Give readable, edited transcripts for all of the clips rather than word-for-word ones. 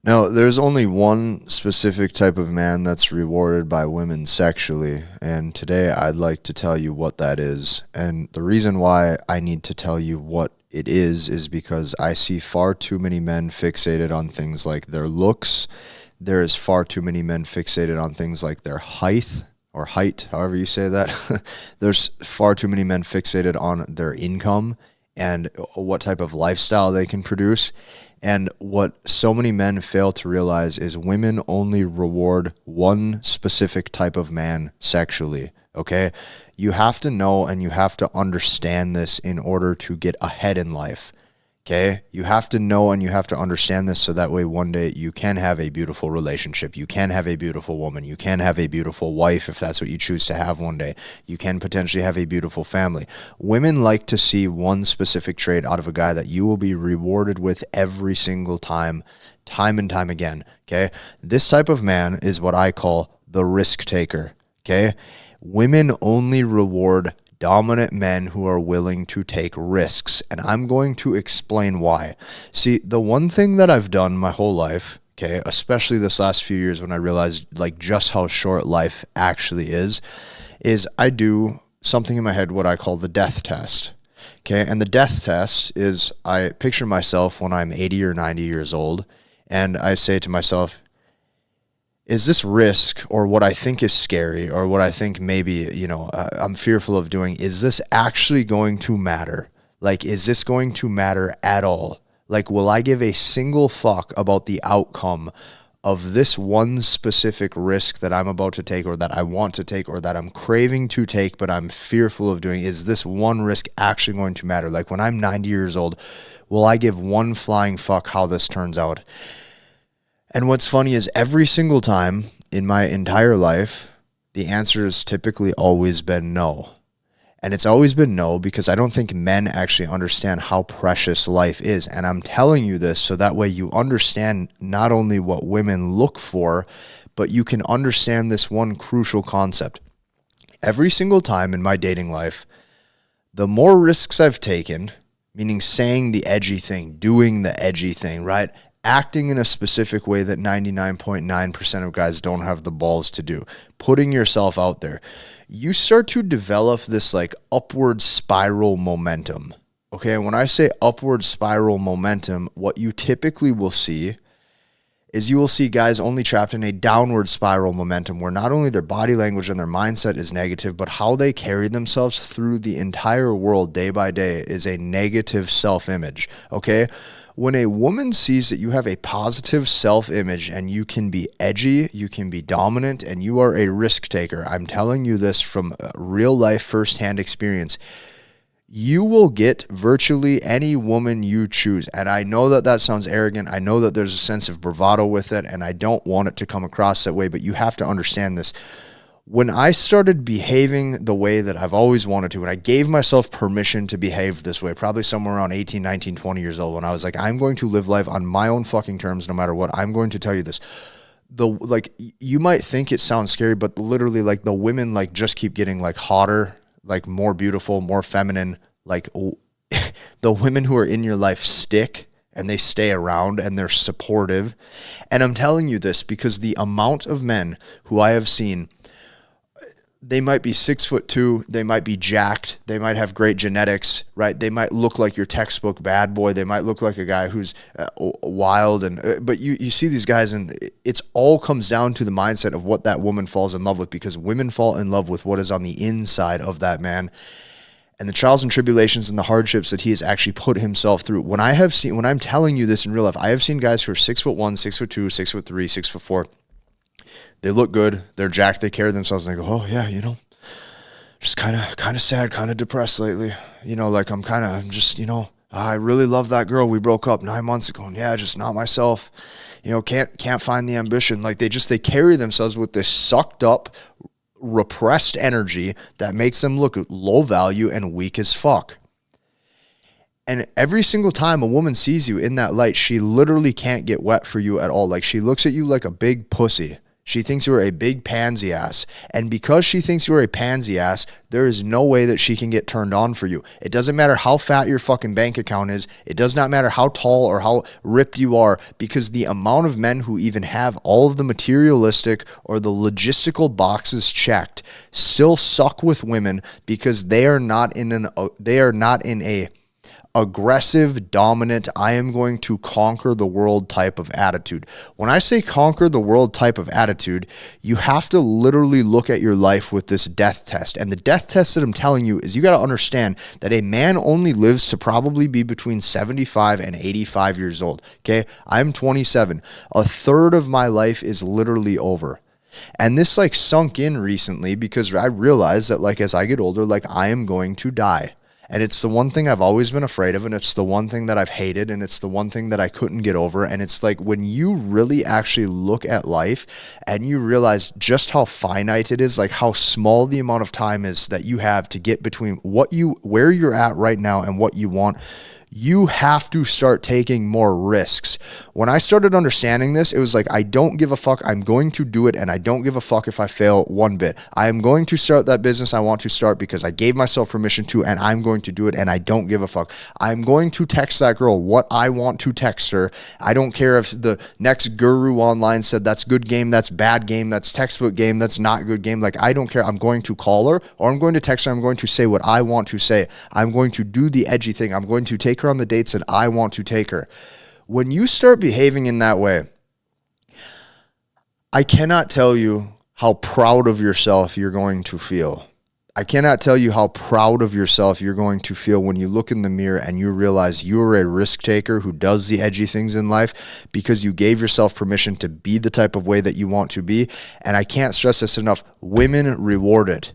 Now, there's only one specific type of man that's rewarded by women sexually, and today I'd like to tell you what that is. And the reason why I need to tell you what it is because I see far too many men fixated on things like their looks. There is far too many men fixated on things like their height, however you say that. There's far too many men fixated on their income and what type of lifestyle they can produce. And what so many men fail to realize is women only reward one specific type of man sexually, okay? You have to know and you have to understand this in order to get ahead in life, okay? You have to know and you have to understand this so that way one day you can have a beautiful relationship. You can have a beautiful woman. You can have a beautiful wife if that's what you choose to have one day. You can potentially have a beautiful family. Women like to see one specific trait out of a guy that you will be rewarded with every single time and time again, okay? This type of man is what I call the risk taker, okay? Women only reward dominant men who are willing to take risks, and I'm going to explain why. See, the one thing that I've done my whole life, okay, especially this last few years when I realized like just how short life actually is I do something in my head what I call the death test. Okay, and the death test is I picture myself when I'm 80 or 90 years old, and I say to myself, is this risk or what I think is scary or what I think maybe, I'm fearful of doing, is this actually going to matter? Like, is this going to matter at all? Like, will I give a single fuck about the outcome of this one specific risk that I'm about to take or that I want to take or that I'm craving to take but I'm fearful of doing? Is this one risk actually going to matter? Like, when I'm 90 years old, will I give one flying fuck how this turns out? And what's funny is every single time in my entire life, the answer has typically always been no. And it's always been no because I don't think men actually understand how precious life is. And I'm telling you this so that way you understand not only what women look for, but you can understand this one crucial concept. Every single time in my dating life, the more risks I've taken, meaning saying the edgy thing, doing the edgy thing, right? Acting in a specific way that 99.9% of guys don't have the balls to do, putting yourself out there, you start to develop this like upward spiral momentum. Okay, and when I say upward spiral momentum, what you typically will see is you will see guys only trapped in a downward spiral momentum where not only their body language and their mindset is negative, but how they carry themselves through the entire world day by day is a negative self-image, okay? When a woman sees that you have a positive self-image and you can be edgy, you can be dominant, and you are a risk taker, I'm telling you this from real life firsthand experience, you will get virtually any woman you choose. And I know that that sounds arrogant. I know that there's a sense of bravado with it, and I don't want it to come across that way, but you have to understand this. When I started behaving the way that I've always wanted to, and I gave myself permission to behave this way, probably somewhere around 18, 19, 20 years old, when I was like, I'm going to live life on my own fucking terms no matter what. I'm going to tell you this. You might think it sounds scary, but literally like the women like just keep getting like hotter, like more beautiful, more feminine. Like the women who are in your life stick and they stay around and they're supportive. And I'm telling you this because the amount of men who I have seen, they might be 6'2", they might be jacked, they might have great genetics, right? They might look like your textbook bad boy, they might look like a guy who's wild, but you see these guys and it's all comes down to the mindset of what that woman falls in love with, because women fall in love with what is on the inside of that man and the trials and tribulations and the hardships that he has actually put himself through. When I'm telling you this in real life, I have seen guys who are 6'1", 6'2", 6'3", 6'4", they look good, they're jacked, they carry themselves, and they go, oh yeah, just kind of sad, kind of depressed lately. Like I'm just, I really love that girl. We broke up 9 months ago, and yeah, just not myself. Can't find the ambition. Like they carry themselves with this sucked up, repressed energy that makes them look low value and weak as fuck. And every single time a woman sees you in that light, she literally can't get wet for you at all. Like she looks at you like a big pussy. She thinks you're a big pansy ass. And because she thinks you're a pansy ass, there is no way that she can get turned on for you. It doesn't matter how fat your fucking bank account is. It does not matter how tall or how ripped you are, because the amount of men who even have all of the materialistic or the logistical boxes checked still suck with women because they are not in a aggressive, dominant, I am going to conquer the world type of attitude. When I say conquer the world type of attitude, you have to literally look at your life with this death test. And the death test that I'm telling you is you got to understand that a man only lives to probably be between 75 and 85 years old. Okay, I'm 27. A third of my life is literally over. And this like sunk in recently because I realized that like as I get older, like I am going to die. And it's the one thing I've always been afraid of, and it's the one thing that I've hated, and it's the one thing that I couldn't get over. And it's like when you really actually look at life and you realize just how finite it is, like how small the amount of time is that you have to get between where you're at right now and what you want, you have to start taking more risks. When I started understanding this, it was like, I don't give a fuck. I'm going to do it, and I don't give a fuck if I fail one bit. I am going to start that business I want to start because I gave myself permission to, and I'm going to do it, and I don't give a fuck. I'm going to text that girl what I want to text her. I don't care if the next guru online said that's good game, that's bad game, that's textbook game, that's not good game. Like, I don't care. I'm going to call her, or I'm going to text her. I'm going to say what I want to say. I'm going to do the edgy thing. I'm going to take her on the dates that I want to take her. When you start behaving in that way, I cannot tell you how proud of yourself you're going to feel. I cannot tell you how proud of yourself you're going to feel when you look in the mirror and you realize you're a risk taker who does the edgy things in life because you gave yourself permission to be the type of way that you want to be. And I can't stress this enough. Women reward it.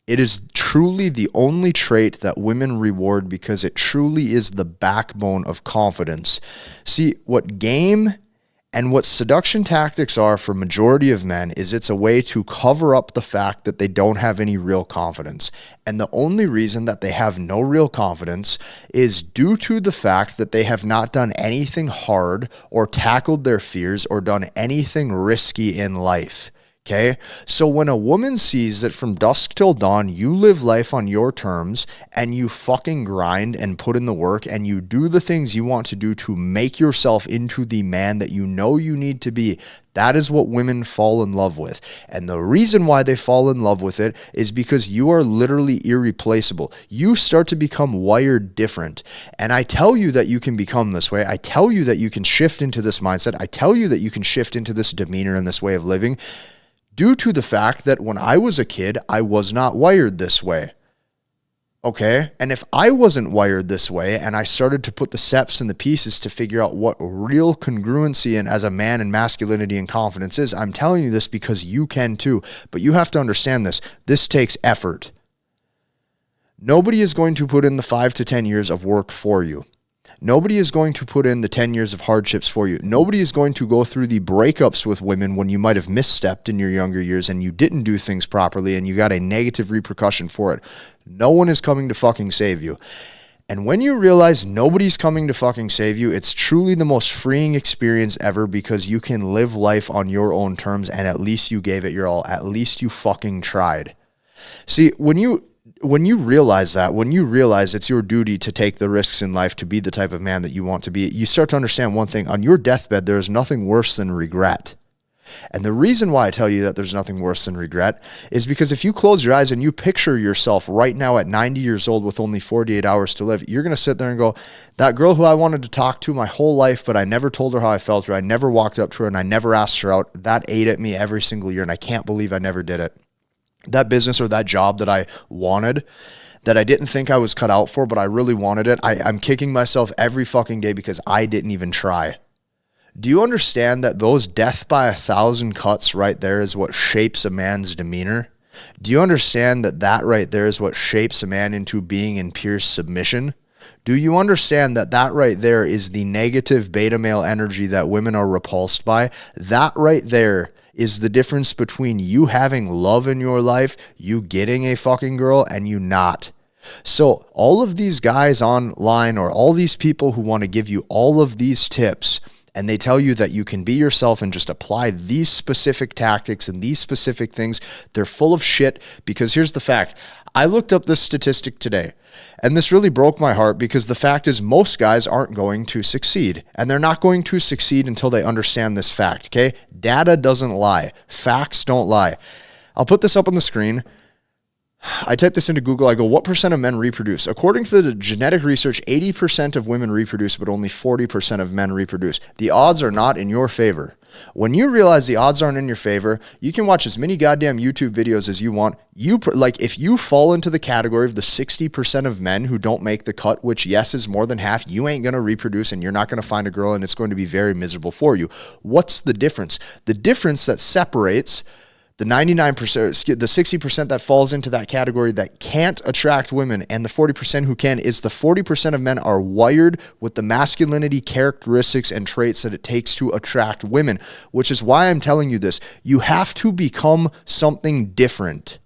It is truly the only trait that women reward because it truly is the backbone of confidence. See, what game and what seduction tactics are for majority of men is it's a way to cover up the fact that they don't have any real confidence. And the only reason that they have no real confidence is due to the fact that they have not done anything hard or tackled their fears or done anything risky in life. Okay, so when a woman sees that from dusk till dawn, you live life on your terms and you fucking grind and put in the work and you do the things you want to do to make yourself into the man that you know you need to be, that is what women fall in love with. And the reason why they fall in love with it is because you are literally irreplaceable. You start to become wired different. And I tell you that you can become this way. I tell you that you can shift into this mindset. I tell you that you can shift into this demeanor and this way of living, due to the fact that when I was a kid, I was not wired this way. Okay? And if I wasn't wired this way and I started to put the steps and the pieces to figure out what real congruency and as a man and masculinity and confidence is, I'm telling you this because you can too. But you have to understand this. This takes effort. Nobody is going to put in the 5 to 10 years of work for you. Nobody is going to put in the 10 years of hardships for you. Nobody is going to go through the breakups with women when you might have misstepped in your younger years and you didn't do things properly and you got a negative repercussion for it. No one is coming to fucking save you. And when you realize nobody's coming to fucking save you, it's truly the most freeing experience ever because you can live life on your own terms and at least you gave it your all. At least you fucking tried. See, when you realize that, when you realize it's your duty to take the risks in life to be the type of man that you want to be, you start to understand one thing. On your deathbed, there is nothing worse than regret. And the reason why I tell you that there's nothing worse than regret is because if you close your eyes and you picture yourself right now at 90 years old with only 48 hours to live, you're going to sit there and go, that girl who I wanted to talk to my whole life, but I never told her how I felt, or I never walked up to her and I never asked her out, that ate at me every single year and I can't believe I never did it. That business or that job that I wanted, that I didn't think I was cut out for, but I really wanted it, I'm kicking myself every fucking day because I didn't even try. Do you understand that those death by 1,000 cuts right there is what shapes a man's demeanor? Do you understand that that right there is what shapes a man into being in pure submission? Do you understand that that right there is the negative beta male energy that women are repulsed by? That right there is the difference between you having love in your life, you getting a fucking girl, and you not. So all of these guys online or all these people who want to give you all of these tips, and they tell you that you can be yourself and just apply these specific tactics and these specific things, they're full of shit. Because here's the fact. I looked up this statistic today, and this really broke my heart, because the fact is most guys aren't going to succeed, and they're not going to succeed until they understand this fact, okay? Data doesn't lie. Facts don't lie. I'll put this up on the screen. I type this into Google. I go, what percent of men reproduce? According to the genetic research, 80% of women reproduce, but only 40% of men reproduce. The odds are not in your favor. When you realize the odds aren't in your favor, you can watch as many goddamn YouTube videos as you want. If you fall into the category of the 60% of men who don't make the cut, which yes is more than half, you ain't going to reproduce and you're not going to find a girl, and it's going to be very miserable for you. What's the difference? The difference that separates the 99%, the 60% that falls into that category that can't attract women, and the 40% who can, is the 40% of men are wired with the masculinity characteristics and traits that it takes to attract women, which is why I'm telling you this. You have to become something different.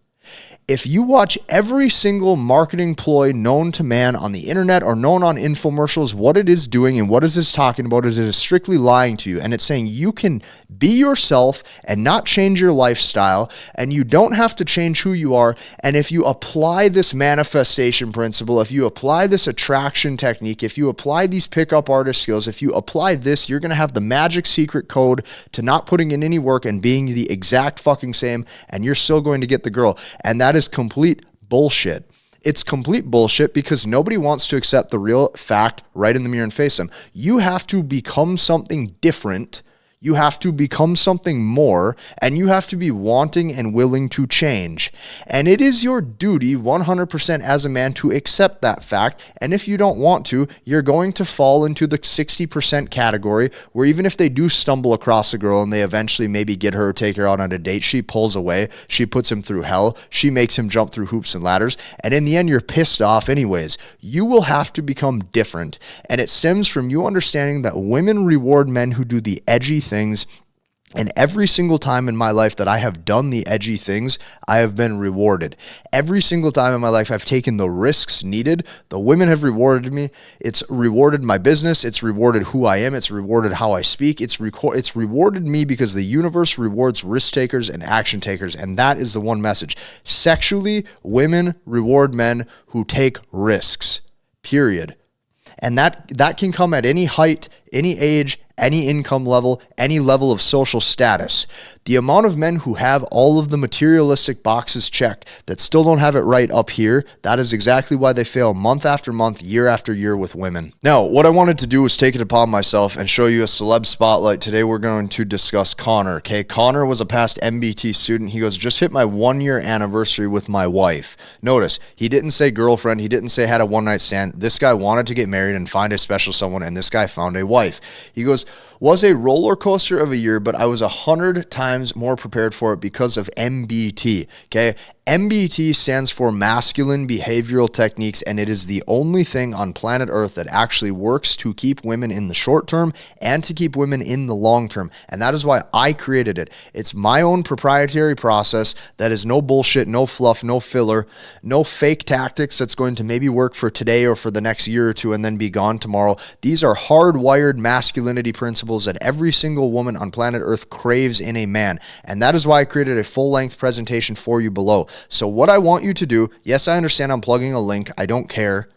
If you watch every single marketing ploy known to man on the internet or known on infomercials, what it is doing and what is this talking about is it is strictly lying to you. And it's saying you can be yourself and not change your lifestyle, and you don't have to change who you are. And if you apply this manifestation principle, if you apply this attraction technique, if you apply these pickup artist skills, if you apply this, you're going to have the magic secret code to not putting in any work and being the exact fucking same, and you're still going to get the girl. And that is complete bullshit. It's complete bullshit, because nobody wants to accept the real fact right in the mirror and face them. You have to become something different. You have to become something more, and you have to be wanting and willing to change. And it is your duty 100% as a man to accept that fact. And if you don't want to, you're going to fall into the 60% category, where even if they do stumble across a girl and they eventually maybe get her or take her out on a date, she pulls away, she puts him through hell, she makes him jump through hoops and ladders, and in the end you're pissed off anyways. You will have to become different. And it stems from you understanding that women reward men who do the edgy things. And every single time in my life that I have done the edgy things, I have been rewarded. Every single time in my life I've taken the risks needed, the women have rewarded me. It's rewarded my business. It's rewarded who I am. It's rewarded how I speak. It's rewarded me, because the universe rewards risk takers and action takers. And that is the one message. Sexually, women reward men who take risks, period. And that can come at any height, any age, any income level, any level of social status. The amount of men who have all of the materialistic boxes checked that still don't have it right up here, that is exactly why they fail month after month, year after year with women. Now, what I wanted to do was take it upon myself and show you a celeb spotlight. Today we're going to discuss Connor, okay? Connor was a past MBT student. He goes, just hit my 1-year anniversary with my wife. Notice, he didn't say girlfriend. He didn't say had a one-night stand. This guy wanted to get married and find a special someone, and this guy found a wife. He goes, was a roller coaster of a year, but I was 100 times more prepared for it because of MBT, okay? MBT stands for masculine behavioral techniques, and it is the only thing on planet Earth that actually works to keep women in the short term and to keep women in the long term. And that is why I created it. It's my own proprietary process that is no bullshit, no fluff, no filler, no fake tactics that's going to maybe work for today or for the next year or two and then be gone tomorrow. These are hardwired masculinity principles that every single woman on planet Earth craves in a man. And that is why I created a full-length presentation for you below. So what I want you to do, yes, I understand I'm plugging a link. I don't care.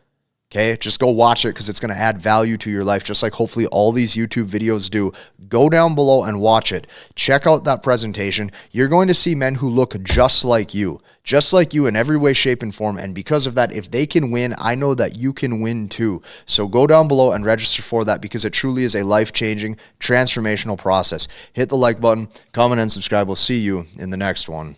Okay, just go watch it, because it's going to add value to your life, just like hopefully all these YouTube videos do. Go down below and watch it. Check out that presentation. You're going to see men who look just like you in every way, shape, and form. And because of that, if they can win, I know that you can win too. So go down below and register for that, because it truly is a life-changing, transformational process. Hit the like button, comment, and subscribe. We'll see you in the next one.